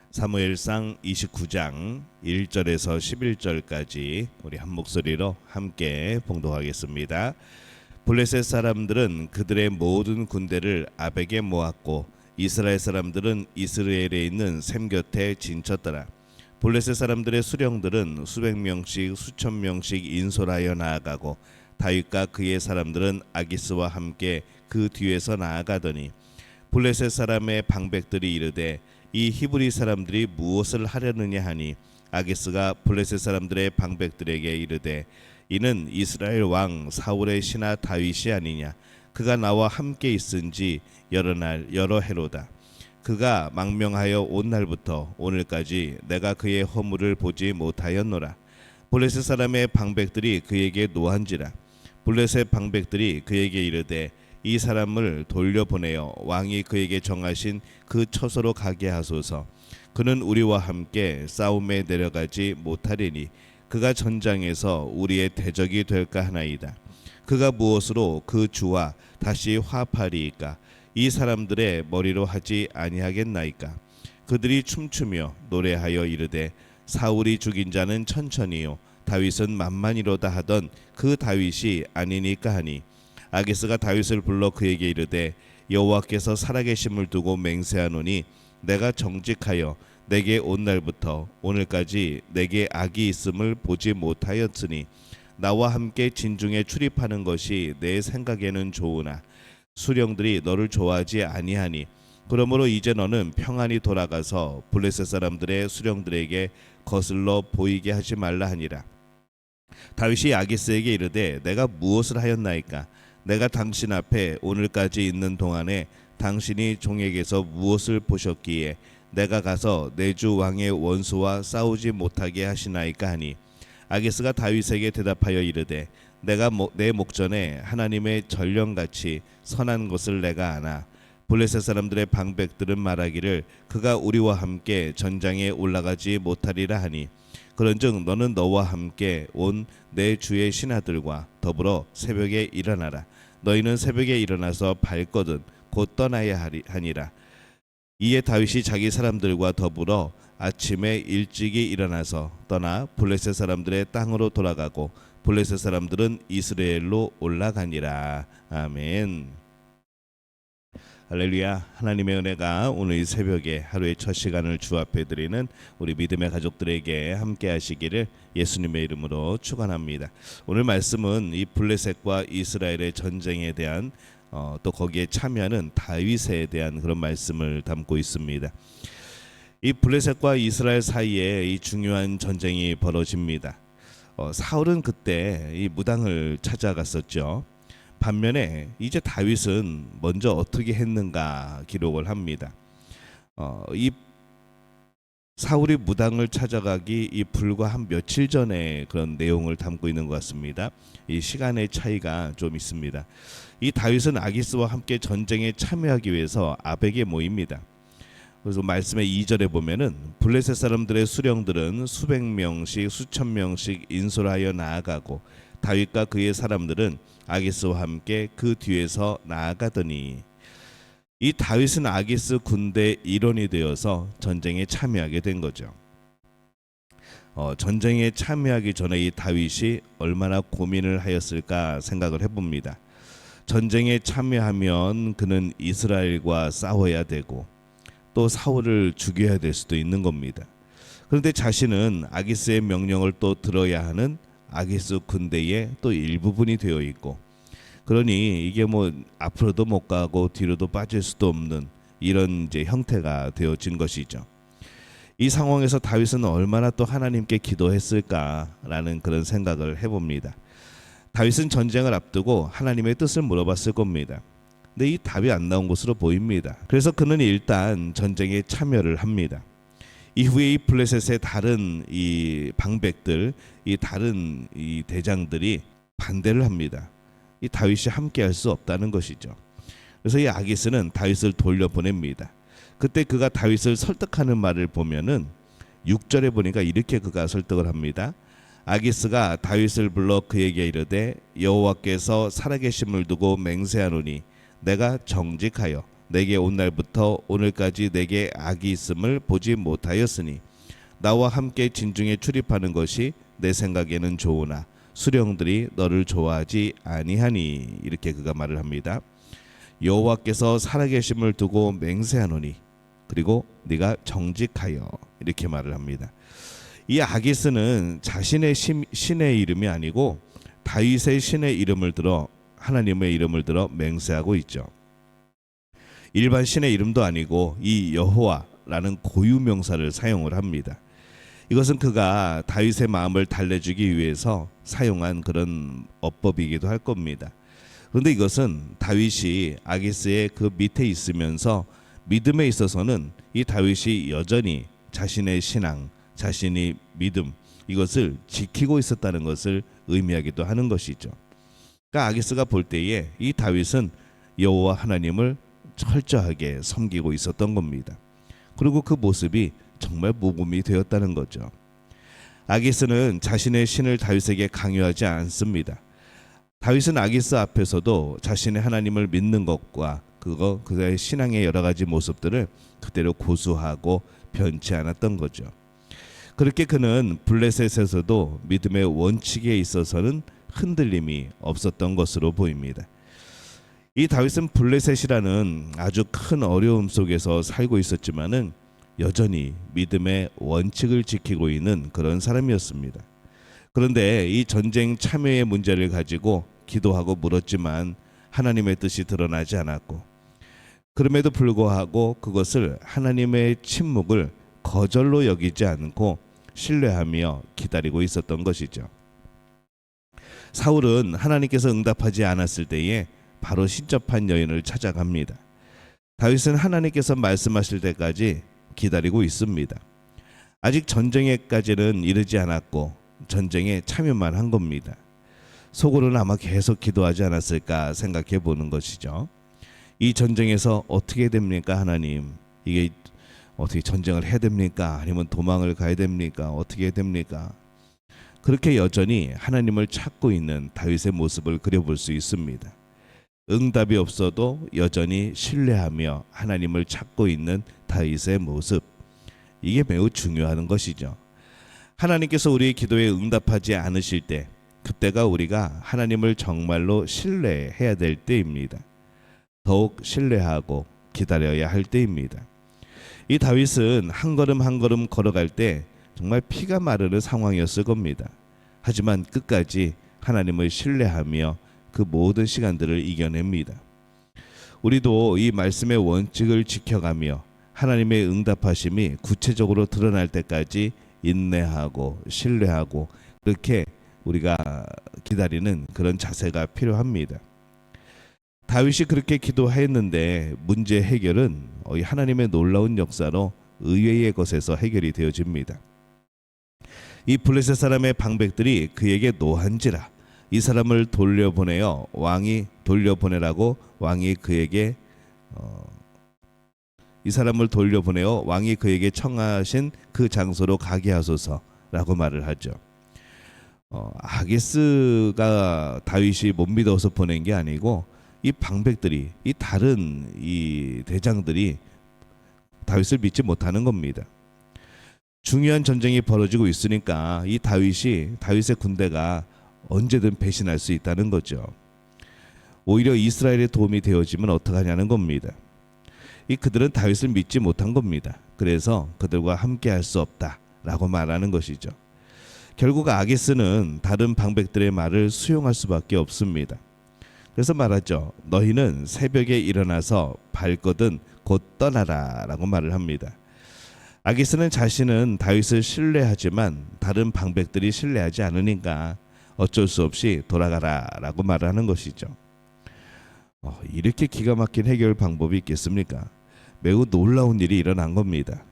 사무엘상 29장 1절에서 11절까지 우리 한 목소리로 함께 봉독하겠습니다. 블레셋 사람들은 그들의 모든 군대를 아벡에 모았고 이스라엘 사람들은 이스라엘에 있는 셈 곁에 진쳤더라. 블레셋 사람들의 수령들은 수백 명씩 수천 명씩 인솔하여 나아가고 다윗과 그의 사람들은 아기스와 함께 그 뒤에서 나아가더니 블레셋 사람의 방백들이 이르되 이 히브리 사람들이 무엇을 하려느냐 하니 아기스가 블레셋 사람들의 방백들에게 이르되 이는 이스라엘 왕 사울의 신하 다윗이 아니냐. 그가 나와 함께 있은지 여러 해로다. 그가 망명하여 온 날부터 오늘까지 내가 그의 허물을 보지 못하였노라. 블레셋 사람의 방백들이 그에게 노한지라. 블레셋 방백들이 그에게 이르되 이 사람을 돌려보내어 왕이 그에게 정하신 그 처소로 가게 하소서. 그는 우리와 함께 싸움에 내려가지 못하리니 그가 전장에서 우리의 대적이 될까 하나이다. 그가 무엇으로 그 주와 다시 화합하리이까? 이 사람들의 머리로 하지 아니하겠나이까? 그들이 춤추며 노래하여 이르되 사울이 죽인 자는 천천히요 다윗은 만만이로다 하던 그 다윗이 아니니까 하니 아기스가 다윗을 불러 그에게 이르되 여호와께서 살아계심을 두고 맹세하노니 내가 정직하여 내게 온 날부터 오늘까지 내게 악이 있음을 보지 못하였으니 나와 함께 진중에 출입하는 것이 내 생각에는 좋으나 수령들이 너를 좋아하지 아니하니 그러므로 이제 너는 평안히 돌아가서 블레셋 사람들의 수령들에게 거슬러 보이게 하지 말라 하니라. 다윗이 아기스에게 이르되 내가 무엇을 하였나이까? 내가 당신 앞에 오늘까지 있는 동안에 당신이 종에게서 무엇을 보셨기에 내가 가서 내 주 왕의 원수와 싸우지 못하게 하시나이까 하니 아기스가 다윗에게 대답하여 이르되 내가 내 목전에 하나님의 전령같이 선한 것을 내가 아나 블레셋 사람들의 방백들은 말하기를 그가 우리와 함께 전장에 올라가지 못하리라 하니 그런즉 너는 너와 함께 온 내 주의 신하들과 더불어 새벽에 일어나라. 너희는 새벽에 일어나서 발거든 곧 떠나야 하니라. 이에 다윗이 자기 사람들과 더불어 아침에 일찍이 일어나서 떠나 블레셋 사람들의 땅으로 돌아가고 블레셋 사람들은 이스라엘로 올라가니라. 아멘. 할렐루야. 하나님의 은혜가 오늘 이 새벽에 하루의 첫 시간을 주 앞에 드리는 우리 믿음의 가족들에게 함께 하시기를 예수님의 이름으로 축원합니다. 오늘 말씀은 이 블레셋과 이스라엘의 전쟁에 대한 또 거기에 참여하는 다윗에 대한 그런 말씀을 담고 있습니다. 이 블레셋과 이스라엘 사이에 이 중요한 전쟁이 벌어집니다. 사울은 그때 이 무당을 찾아갔었죠. 반면에 이제 다윗은 먼저 어떻게 했는가 기록을 합니다. 이 사울이 무당을 찾아가기 이 불과 한 며칠 전에 그런 내용을 담고 있는 것 같습니다. 이 시간의 차이가 좀 있습니다. 이 다윗은 아기스와 함께 전쟁에 참여하기 위해서 아벡에 모입니다. 그래서 말씀의 2절에 보면은 블레셋 사람들의 수령들은 수백 명씩 수천 명씩 인솔하여 나아가고 다윗과 그의 사람들은 아기스와 함께 그 뒤에서 나아가더니 이 다윗은 아기스 군대 일원이 되어서 전쟁에 참여하게 된 거죠. 전쟁에 참여하기 전에 이 다윗이 얼마나 고민을 하였을까 생각을 해봅니다. 전쟁에 참여하면 그는 이스라엘과 싸워야 되고 또 사울을 죽여야 될 수도 있는 겁니다. 그런데 자신은 아기스의 명령을 또 들어야 하는 아기스 군대의 또 일부분이 되어 있고 그러니 이게 뭐 앞으로도 못 가고 뒤로도 빠질 수도 없는 이런 이제 형태가 되어진 것이죠. 이 상황에서 다윗은 얼마나 또 하나님께 기도했을까라는 그런 생각을 해봅니다. 다윗은 전쟁을 앞두고 하나님의 뜻을 물어봤을 겁니다. 근데 이 답이 안 나온 것으로 보입니다. 그래서 그는 일단 전쟁에 참여를 합니다. 이후에 이 블레셋의 다른 이 방백들, 이 다른 이 대장들이 반대를 합니다. 이 다윗이 함께할 수 없다는 것이죠. 그래서 이 아기스는 다윗을 돌려보냅니다. 그때 그가 다윗을 설득하는 말을 보면은 6절에 보니까 이렇게 그가 설득을 합니다. 아기스가 다윗을 불러 그에게 이르되 여호와께서 살아계심을 두고 맹세하노니 내가 정직하여 내게 온 날부터 오늘까지 내게 악이 있음을 보지 못하였으니 나와 함께 진중에 출입하는 것이 내 생각에는 좋으나 수령들이 너를 좋아하지 아니하니. 이렇게 그가 말을 합니다. 여호와께서 살아계심을 두고 맹세하노니 그리고 네가 정직하여. 이렇게 말을 합니다. 이 아기스는 자신의 신의 이름이 아니고 다윗의 신의 이름을 들어, 하나님의 이름을 들어 맹세하고 있죠. 일반 신의 이름도 아니고 이 여호와라는 고유 명사를 사용을 합니다. 이것은 그가 다윗의 마음을 달래주기 위해서 사용한 그런 어법이기도 할 겁니다. 그런데 이것은 다윗이 아기스의 그 밑에 있으면서 믿음에 있어서는 이 다윗이 여전히 자신의 신앙, 자신이 믿음, 이것을 지키고 있었다는 것을 의미하기도 하는 것이죠. 그러니까 아기스가 볼 때에 이 다윗은 여호와 하나님을 철저하게 섬기고 있었던 겁니다. 그리고 그 모습이 정말 모범이 되었다는 거죠. 아기스는 자신의 신을 다윗에게 강요하지 않습니다. 다윗은 아기스 앞에서도 자신의 하나님을 믿는 것과 그의 신앙의 여러 가지 모습들을 그대로 고수하고 변치 않았던 거죠. 그렇게 그는 블레셋에서도 믿음의 원칙에 있어서는 흔들림이 없었던 것으로 보입니다. 이 다윗은 블레셋이라는 아주 큰 어려움 속에서 살고 있었지만은 여전히 믿음의 원칙을 지키고 있는 그런 사람이었습니다. 그런데 이 전쟁 참여의 문제를 가지고 기도하고 물었지만 하나님의 뜻이 드러나지 않았고, 그럼에도 불구하고 그것을 하나님의 침묵을 거절로 여기지 않고 신뢰하며 기다리고 있었던 것이죠. 사울은 하나님께서 응답하지 않았을 때에 바로 신접한 여인을 찾아갑니다. 다윗은 하나님께서 말씀하실 때까지 기다리고 있습니다. 아직 전쟁에까지는 이르지 않았고 전쟁에 참여만 한 겁니다. 속으로는 아마 계속 기도하지 않았을까 생각해 보는 것이죠. 이 전쟁에서 어떻게 됩니까, 하나님? 이게 어떻게 전쟁을 해야 됩니까? 아니면 도망을 가야 됩니까? 어떻게 됩니까? 그렇게 여전히 하나님을 찾고 있는 다윗의 모습을 그려볼 수 있습니다. 응답이 없어도 여전히 신뢰하며 하나님을 찾고 있는 다윗의 모습, 이게 매우 중요한 것이죠. 하나님께서 우리의 기도에 응답하지 않으실 때, 그때가 우리가 하나님을 정말로 신뢰해야 될 때입니다. 더욱 신뢰하고 기다려야 할 때입니다. 이 다윗은 한 걸음 한 걸음 걸어갈 때 정말 피가 마르는 상황이었을 겁니다. 하지만 끝까지 하나님을 신뢰하며 그 모든 시간들을 이겨냅니다. 우리도 이 말씀의 원칙을 지켜가며 하나님의 응답하심이 구체적으로 드러날 때까지 인내하고 신뢰하고 그렇게 우리가 기다리는 그런 자세가 필요합니다. 다윗이 그렇게 기도했는데 문제 해결은 하나님의 놀라운 역사로 의외의 것에서 해결이 되어집니다. 이 블레셋 사람의 방백들이 그에게 노한지라 이 사람을 돌려보내어 왕이 그에게 청하신 그 장소로 가게 하소서라고 말을 하죠. 아기스가 다윗이 못 믿어서 보낸 게 아니고 이 방백들이, 이 다른 이 대장들이 다윗을 믿지 못하는 겁니다. 중요한 전쟁이 벌어지고 있으니까 이 다윗의 군대가 언제든 배신할 수 있다는 거죠. 오히려 이스라엘의 도움이 되어지면 어떡하냐는 겁니다. 그들은 다윗을 믿지 못한 겁니다. 그래서 그들과 함께 할 수 없다라고 말하는 것이죠. 결국 아기스는 다른 방백들의 말을 수용할 수밖에 없습니다. 그래서 말하죠. 너희는 새벽에 일어나서 발거든 곧 떠나라 라고 말을 합니다. 아기스는 자신은 다윗을 신뢰하지만 다른 방백들이 신뢰하지 않으니까 어쩔 수 없이 돌아가라 라고 말을 하는 것이죠. 이렇게 기가 막힌 해결 방법이 있겠습니까? 매우 놀라운 일이 일어난 겁니다.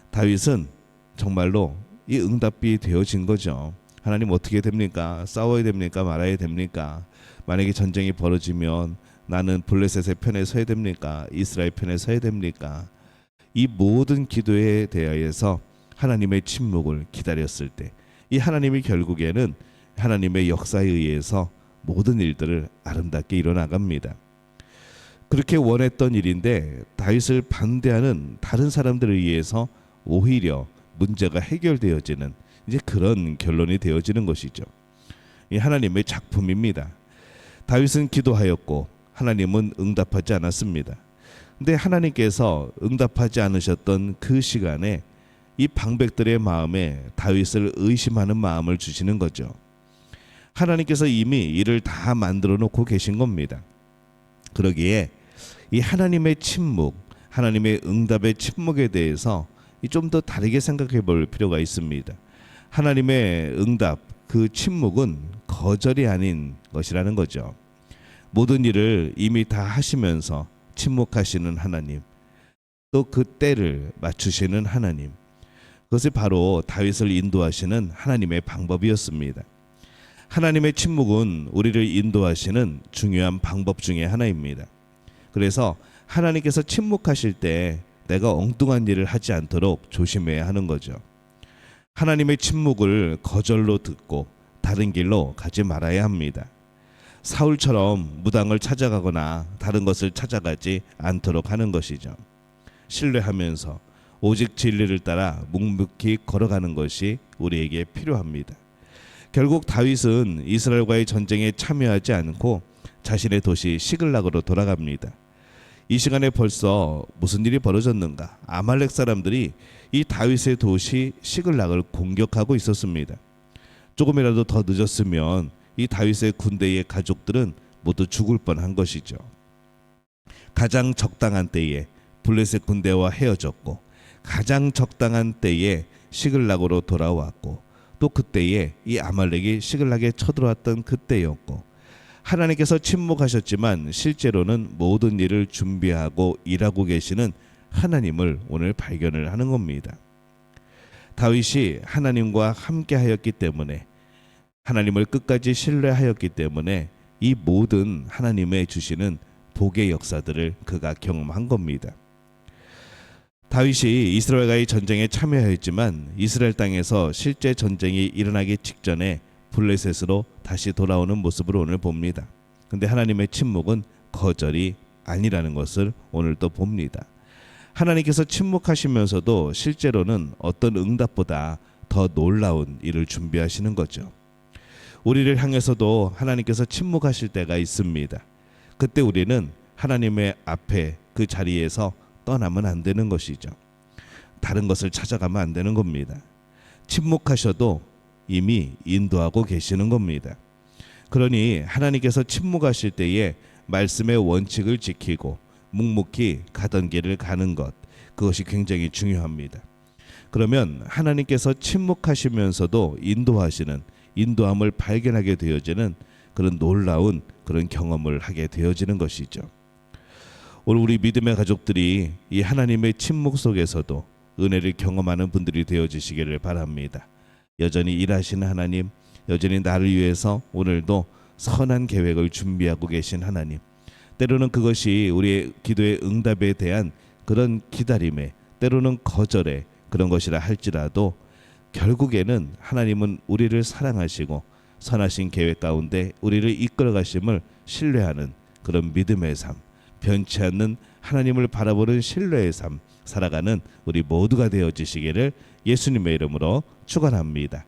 다윗은 정말로 이 응답이 되어진 거죠. 하나님 어떻게 됩니까? 싸워야 됩니까? 말아야 됩니까? 만약에 전쟁이 벌어지면 나는 블레셋의 편에 서야 됩니까? 이스라엘 편에 서야 됩니까? 이 모든 기도에 대하여서 하나님의 침묵을 기다렸을 때 이 하나님이 결국에는 하나님의 역사에 의해서 모든 일들을 아름답게 이뤄나갑니다. 그렇게 원했던 일인데 다윗을 반대하는 다른 사람들에 의해서 오히려 문제가 해결되어지는 이제 그런 결론이 되어지는 것이죠. 이 하나님의 작품입니다. 다윗은 기도하였고 하나님은 응답하지 않았습니다. 근데 하나님께서 응답하지 않으셨던 그 시간에 이 방백들의 마음에 다윗을 의심하는 마음을 주시는 거죠. 하나님께서 이미 이를 다 만들어 놓고 계신 겁니다. 그러기에 이 하나님의 침묵, 하나님의 응답의 침묵에 대해서 좀 더 다르게 생각해 볼 필요가 있습니다. 하나님의 응답, 그 침묵은 거절이 아닌 것이라는 거죠. 모든 일을 이미 다 하시면서 침묵하시는 하나님, 또 그 때를 맞추시는 하나님, 그것이 바로 다윗을 인도하시는 하나님의 방법이었습니다. 하나님의 침묵은 우리를 인도하시는 중요한 방법 중에 하나입니다. 그래서 하나님께서 침묵하실 때 내가 엉뚱한 일을 하지 않도록 조심해야 하는 거죠. 하나님의 침묵을 거절로 듣고 다른 길로 가지 말아야 합니다. 사울처럼 무당을 찾아가거나 다른 것을 찾아가지 않도록 하는 것이죠. 신뢰하면서 오직 진리를 따라 묵묵히 걸어가는 것이 우리에게 필요합니다. 결국 다윗은 이스라엘과의 전쟁에 참여하지 않고 자신의 도시 시글락으로 돌아갑니다. 이 시간에 벌써 무슨 일이 벌어졌는가? 아말렉 사람들이 이 다윗의 도시 시글락을 공격하고 있었습니다. 조금이라도 더 늦었으면 이 다윗의 군대의 가족들은 모두 죽을 뻔한 것이죠. 가장 적당한 때에 블레셋 군대와 헤어졌고 가장 적당한 때에 시글락으로 돌아왔고 또 그때에 이 아말렉이 시글락에 쳐들어왔던 그때였고 하나님께서 침묵하셨지만 실제로는 모든 일을 준비하고 일하고 계시는 하나님을 오늘 발견을 하는 겁니다. 다윗이 하나님과 함께하였기 때문에 하나님을 끝까지 신뢰하였기 때문에 이 모든 하나님의 주시는 복의 역사들을 그가 경험한 겁니다. 다윗이 이스라엘과의 전쟁에 참여하였지만 이스라엘 땅에서 실제 전쟁이 일어나기 직전에 블레셋으로 다시 돌아오는 모습을 오늘 봅니다. 근데 하나님의 침묵은 거절이 아니라는 것을 오늘 또 봅니다. 하나님께서 침묵하시면서도 실제로는 어떤 응답보다 더 놀라운 일을 준비하시는 거죠. 우리를 향해서도 하나님께서 침묵하실 때가 있습니다. 그때 우리는 하나님의 앞에 그 자리에서 떠나면 안 되는 것이죠. 다른 것을 찾아가면 안 되는 겁니다. 침묵하셔도 이미 인도하고 계시는 겁니다. 그러니 하나님께서 침묵하실 때에 말씀의 원칙을 지키고 묵묵히 가던 길을 가는 것, 그것이 굉장히 중요합니다. 그러면 하나님께서 침묵하시면서도 인도하시는 인도함을 발견하게 되어지는 그런 놀라운 그런 경험을 하게 되어지는 것이죠. 오늘 우리 믿음의 가족들이 이 하나님의 침묵 속에서도 은혜를 경험하는 분들이 되어지시기를 바랍니다. 여전히 일하시는 하나님, 여전히 나를 위해서 오늘도 선한 계획을 준비하고 계신 하나님, 때로는 그것이 우리의 기도의 응답에 대한 그런 기다림에, 때로는 거절에 그런 것이라 할지라도 결국에는 하나님은 우리를 사랑하시고 선하신 계획 가운데 우리를 이끌어 가심을 신뢰하는 그런 믿음의 삶, 변치 않는 하나님을 바라보는 신뢰의 삶 살아가는 우리 모두가 되어지시기를 예수님의 이름으로 축원합니다.